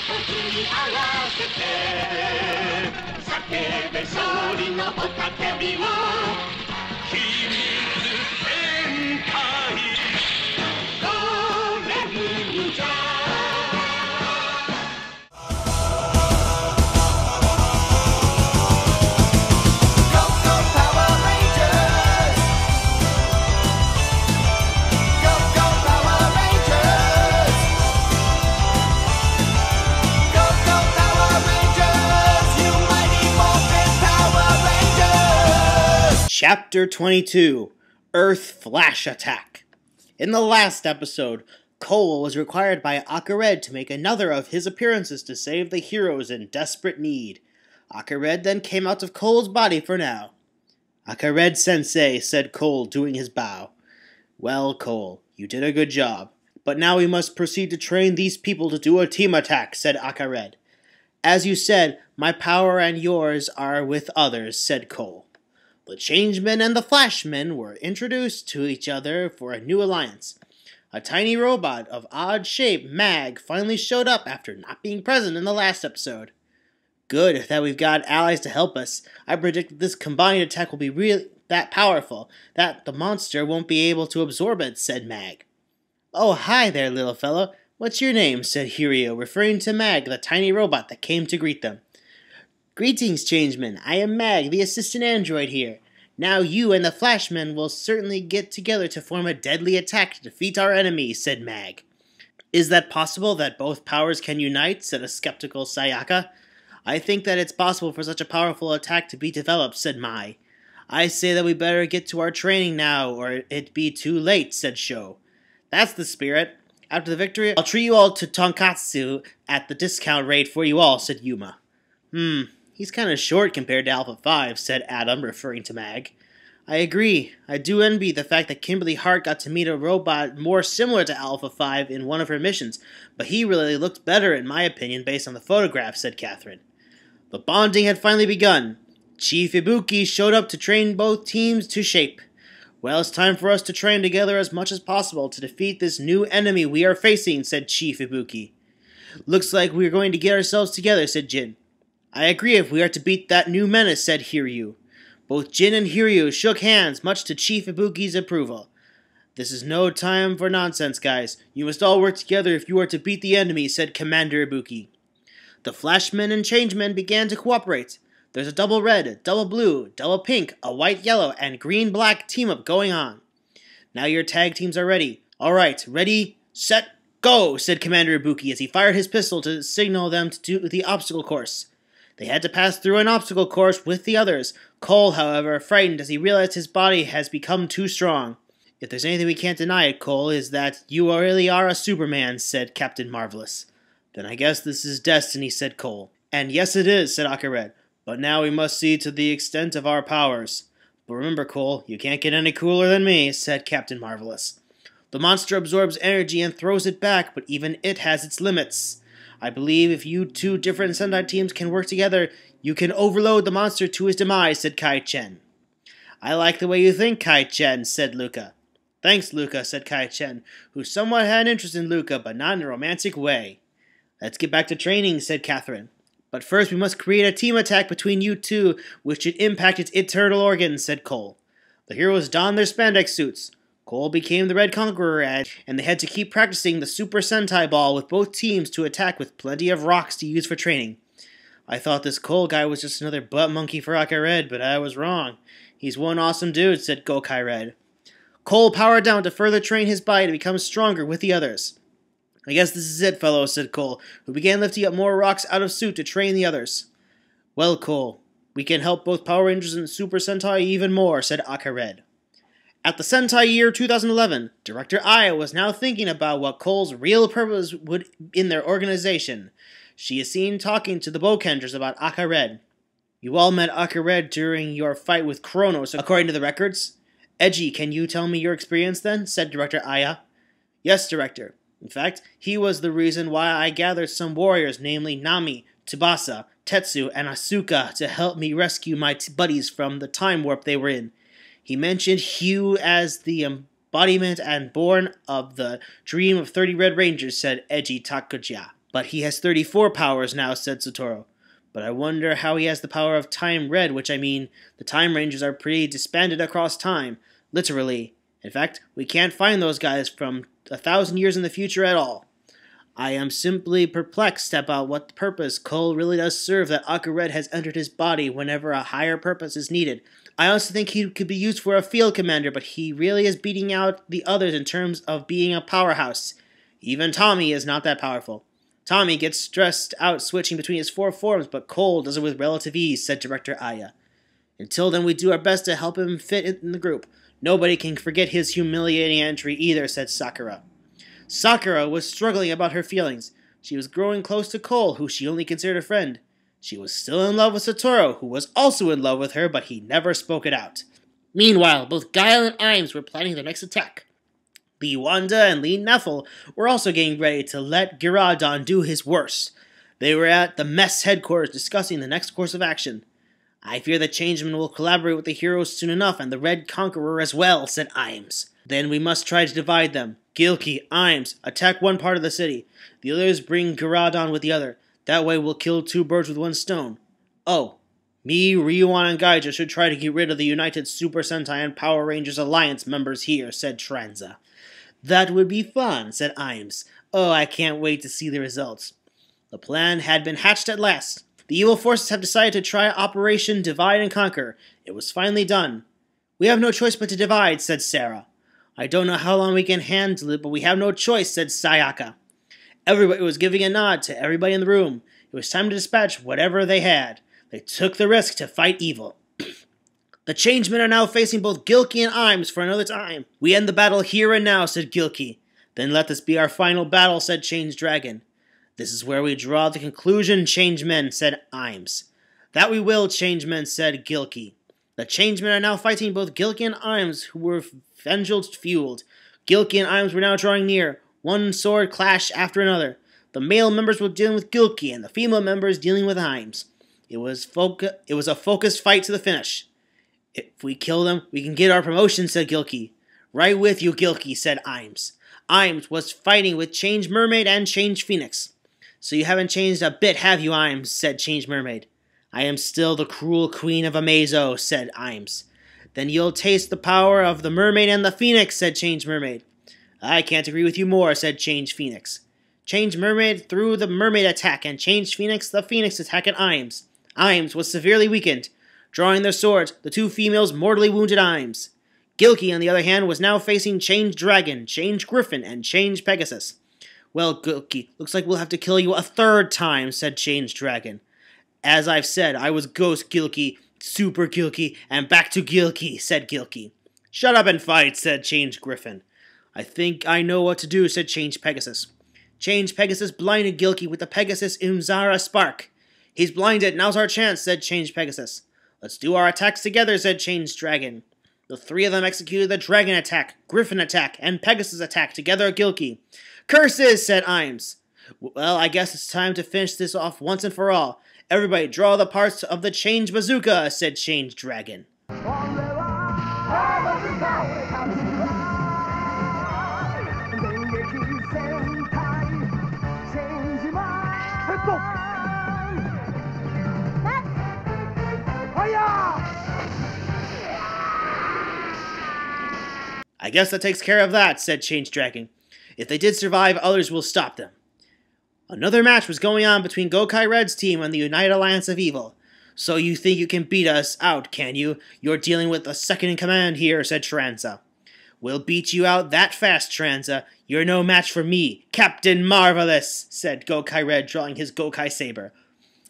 に合わせて叫べ勝利の雄たけびを秘密戦隊ゴーレム忍者Chapter 22, Earth Flash Attack. In the last episode, Cole was required by Akared to make another of his appearances to save the heroes in desperate need. Akared then came out of Cole's body for now. "Akared-sensei," said Cole, doing his bow. "Well, Cole, you did a good job. But now we must proceed to train these people to do a team attack," said Akared. "As you said, my power and yours are with others," said Cole. The Changemen and the Flashmen were introduced to each other for a new alliance. A tiny robot of odd shape, Mag, finally showed up after not being present in the last episode. "Good that we've got allies to help us. I predict that this combined attack will be really that powerful, that the monster won't be able to absorb it," said Mag. "Oh, hi there, little fellow. What's your name?" said Hirio, referring to Mag, the tiny robot that came to greet them. "Greetings, Changeman. I am Mag, the assistant android here. Now you and the Flashmen will certainly get together to form a deadly attack to defeat our enemy," said Mag. "Is that possible that both powers can unite?" said a skeptical Sayaka. "I think that it's possible for such a powerful attack to be developed," said Mai. "I say that we better get to our training now, or it'd be too late," said Sho. "That's the spirit. After the victory, I'll treat you all to tonkatsu at the discount rate for you all," said Yuma. He's kind of short compared to Alpha 5, said Adam, referring to Mag. "I agree. I do envy the fact that Kimberly Hart got to meet a robot more similar to Alpha 5 in one of her missions, but he really looked better in my opinion based on the photograph," said Catherine. The bonding had finally begun. Chief Ibuki showed up to train both teams to shape. "Well, it's time for us to train together as much as possible to defeat this new enemy we are facing," said Chief Ibuki. "Looks like we're going to get ourselves together," said Jin. "I agree if we are to beat that new menace," said Hiryu. Both Jin and Hiryu shook hands, much to Chief Ibuki's approval. "This is no time for nonsense, guys. You must all work together if you are to beat the enemy," said Commander Ibuki. The Flashmen and Changemen began to cooperate. There's a double red, double blue, double pink, a white yellow, and green-black team-up going on. "Now your tag teams are ready. Alright, ready, set, go," said Commander Ibuki as he fired his pistol to signal them to do the obstacle course. They had to pass through an obstacle course with the others. Cole, however, frightened as he realized his body has become too strong. "If there's anything we can't deny it, Cole, is that you really are a Superman," said Captain Marvelous. "Then I guess this is destiny," said Cole. "And yes it is," said Akared. "But now we must see to the extent of our powers." "But remember, Cole, you can't get any cooler than me," said Captain Marvelous. "The monster absorbs energy and throws it back, but even it has its limits. I believe if you two different Sentai teams can work together, you can overload the monster to his demise," said Kai-Chen. "I like the way you think, Kai-Chen," said Luca. "Thanks, Luca," said Kai-Chen, who somewhat had an interest in Luca, but not in a romantic way. "Let's get back to training," said Catherine. "But first we must create a team attack between you two, which should impact its internal organs," said Cole. The heroes donned their spandex suits. Cole became the Red Conqueror, and they had to keep practicing the Super Sentai Ball with both teams to attack with plenty of rocks to use for training. "I thought this Cole guy was just another butt monkey for Akared, but I was wrong. He's one awesome dude," said Gokai Red. Cole powered down to further train his body to become stronger with the others. "I guess this is it, fellows," said Cole, who began lifting up more rocks out of suit to train the others. "Well, Cole, we can help both Power Rangers and Super Sentai even more," said Akared. At the Sentai year 2011, Director Aya was now thinking about what Cole's real purpose would in their organization. She is seen talking to the Bokenders about Akared. "You all met Akared during your fight with Kronos, according to the records. Eiji, can you tell me your experience then?" said Director Aya. "Yes, Director. In fact, he was the reason why I gathered some warriors, namely Nami, Tsubasa, Tetsu, and Asuka, to help me rescue my buddies from the time warp they were in. He mentioned Hugh as the embodiment and born of the dream of 30 Red Rangers," said Eiji Takuja. But he has 34 powers now, said Satoru. But I wonder how he has the power of Time Red, which I mean, the Time Rangers are pretty disbanded across time, literally. In fact, we can't find those guys from 1,000 years in the future at all. I am simply perplexed about what purpose Cole really does serve that Aqua Red has entered his body whenever a higher purpose is needed. I also think he could be used for a field commander, but he really is beating out the others in terms of being a powerhouse. Even Tommy is not that powerful. Tommy gets stressed out switching between his 4 forms, but Cole does it with relative ease, said Director Aya. Until then, we do our best to help him fit in the group. Nobody can forget his humiliating entry either, said Sakura. Sakura was struggling about her feelings. She was growing close to Cole, who she only considered a friend. She was still in love with Satoru, who was also in love with her, but he never spoke it out. Meanwhile, both Guile and Imes were planning their next attack. Lee Wanda and Lee Neffel were also getting ready to let Giradon do his worst. They were at the mess headquarters discussing the next course of action. I fear the Changemen will collaborate with the heroes soon enough, and the Red Conqueror as well, said Imes. Then we must try to divide them. Gilkey, Imes, attack one part of the city. The others bring Giradon with the other. That way we'll kill 2 birds with 1 stone. Oh, me, Ryuan, and Gaija should try to get rid of the United Super Sentai and Power Rangers Alliance members here, said Tranza. That would be fun, said Imes. Oh, I can't wait to see the results. The plan had been hatched at last. The evil forces have decided to try Operation Divide and Conquer. It was finally done. We have no choice but to divide, said Sarah. I don't know how long we can handle it, but we have no choice, said Sayaka. Everybody was giving a nod to everybody in the room. It was time to dispatch whatever they had. They took the risk to fight evil. The Changemen are now facing both Gilkey and Imes for another time. We end the battle here and now, said Gilkey. Then let this be our final battle, said Change Dragon. This is where we draw the conclusion, Changemen, said Imes. That we will, Changemen, said Gilkey. The Changemen are now fighting both Gilkey and Imes, who were Vengeance-fueled. Gilkey and Imes were now drawing near, one sword clash after another. The male members were dealing with Gilkey, and the female members dealing with Imes. It was a focused fight to the finish. If we kill them, we can get our promotion, said Gilkey. Right with you, Gilkey, said Imes. Imes was fighting with Change Mermaid and Change Phoenix. So you haven't changed a bit, have you, Imes, said Change Mermaid. I am still the cruel queen of Amazo, said Imes. Then you'll taste the power of the mermaid and the phoenix, said Change Mermaid. I can't agree with you more, said Change Phoenix. Change Mermaid threw the mermaid attack, and Change Phoenix the phoenix attack at Imes. Imes was severely weakened. Drawing their swords, the 2 females mortally wounded Imes. Gilkey, on the other hand, was now facing Change Dragon, Change Griffin, and Change Pegasus. Well, Gilkey, looks like we'll have to kill you a 3rd time, said Change Dragon. As I've said, I was Ghost Gilkey, Super Gilkey, and back to Gilkey, said Gilkey. Shut up and fight, said Change Griffin. I think I know what to do, said Change Pegasus. Change Pegasus blinded Gilkey with the Pegasus Umzara Spark. He's blinded, now's our chance, said Change Pegasus. Let's do our attacks together, said Change Dragon. The 3 of them executed the Dragon Attack, Griffin Attack, and Pegasus Attack together at Gilkey. Curses, said Imes. Well, I guess it's time to finish this off once and for all. Everybody draw the parts of the Change Bazooka, said Change Dragon. I guess that takes care of that, said Change Dragon. If they did survive, others will stop them. Another match was going on between Gokai Red's team and the United Alliance of Evil. So you think you can beat us out, can you? You're dealing with the second-in-command here, said Tranza. We'll beat you out that fast, Tranza. You're no match for me, Captain Marvelous, said Gokai Red, drawing his Gokai Saber.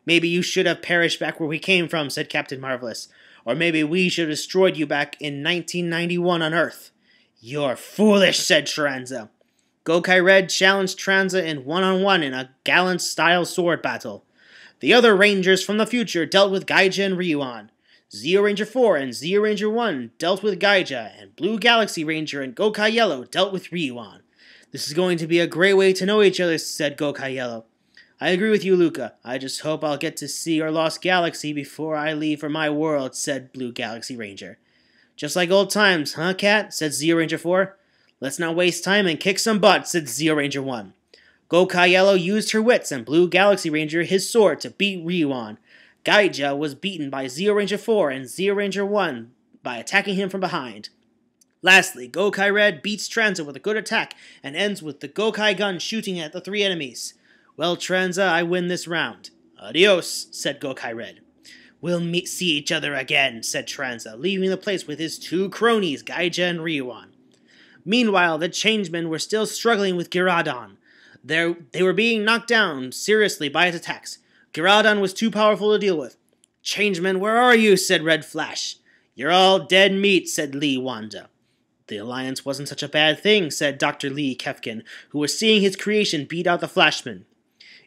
Maybe you should have perished back where we came from, said Captain Marvelous. Or maybe we should have destroyed you back in 1991 on Earth. You're foolish, said Tranza. Gokai Red challenged Tranza in one-on-one in a gallant-style sword battle. The other Rangers from the future dealt with Gaija and Ryuan. Zeo Ranger 4 and Zeo Ranger 1 dealt with Gaija, and Blue Galaxy Ranger and Gokai Yellow dealt with Ryuan. This is going to be a great way to know each other, said Gokai Yellow. I agree with you, Luca. I just hope I'll get to see our lost galaxy before I leave for my world, said Blue Galaxy Ranger. Just like old times, huh, Cat? Said Zeo Ranger 4. Let's not waste time and kick some butt, said Zeo Ranger 1. Gokai Yellow used her wits and Blue Galaxy Ranger his sword to beat Ryuan. Gaija was beaten by Zeo Ranger 4 and Zeo Ranger 1 by attacking him from behind. Lastly, Gokai Red beats Tranza with a good attack and ends with the Gokai gun shooting at the 3 enemies. Well, Tranza, I win this round. Adios, said Gokai Red. We'll see each other again, said Tranza, leaving the place with his 2 cronies, Gaija and Ryuan. Meanwhile, the Changemen were still struggling with Giradon. They were being knocked down seriously by its attacks. Giradon was too powerful to deal with. Changemen, where are you? Said Red Flash. You're all dead meat, said Lee Wanda. The alliance wasn't such a bad thing, said Dr. Lee Kefkin, who was seeing his creation beat out the Flashmen.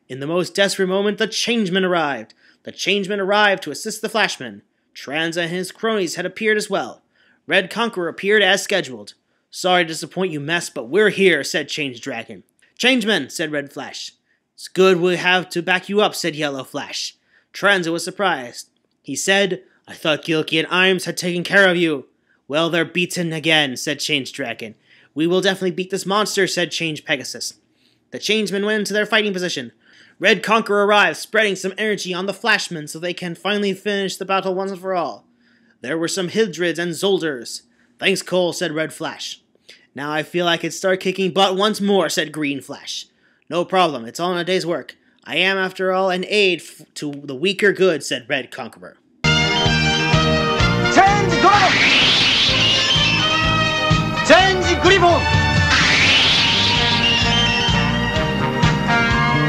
In the most desperate moment, the Changemen arrived. The Changemen arrived to assist the Flashmen. Tranza and his cronies had appeared as well. Red Conqueror appeared as scheduled. Sorry to disappoint you, mess, but we're here, said Change Dragon. Changemen, said Red Flash. It's good we have to back you up, said Yellow Flash. Tranza was surprised. He said, I thought Gilky and Imes had taken care of you. Well, they're beaten again, said Change Dragon. We will definitely beat this monster, said Change Pegasus. The Changemen went into their fighting position. Red Conqueror arrived, spreading some energy on the Flashmen so they can finally finish the battle once and for all. There were some Hildrids and Zolders. Thanks, Cole, said Red Flash. Now I feel I could start kicking butt once more, said Green Flash. No problem, it's all in a day's work. I am, after all, an aid to the weaker good, said Red Conqueror. Change Dragon! Change Griffon!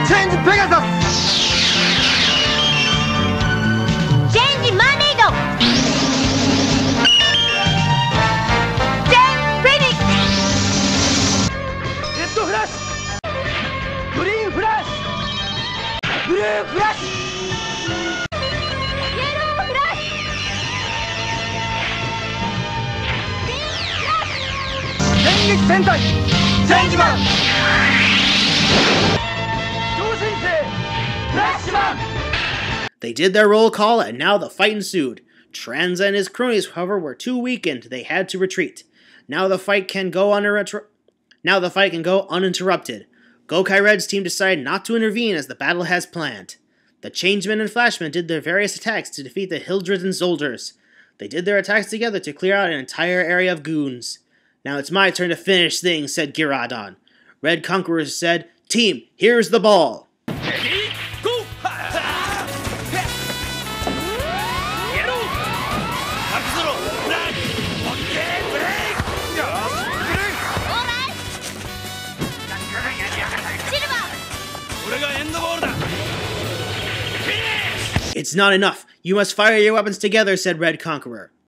Change Pegasus! Change Mermaid! Change Phoenix! Red Flash! Green Flash! Blue Flash! Yellow Flash! Green Flash! Sentai! Changeman! Flashman! They did their roll call, and now the fight ensued. Tranza and his cronies, however, were too weakened. They had to retreat. Now the fight can go uninterrupted. Gokai Red's team decided not to intervene as the battle has planned. The Changemen and Flashmen did their various attacks to defeat the Hildreds and Zolders. They did their attacks together to clear out an entire area of goons. Now it's my turn to finish things, said Giradon. Red Conqueror said, Team, here's the ball. It's not enough. You must fire your weapons together, said Red Conqueror.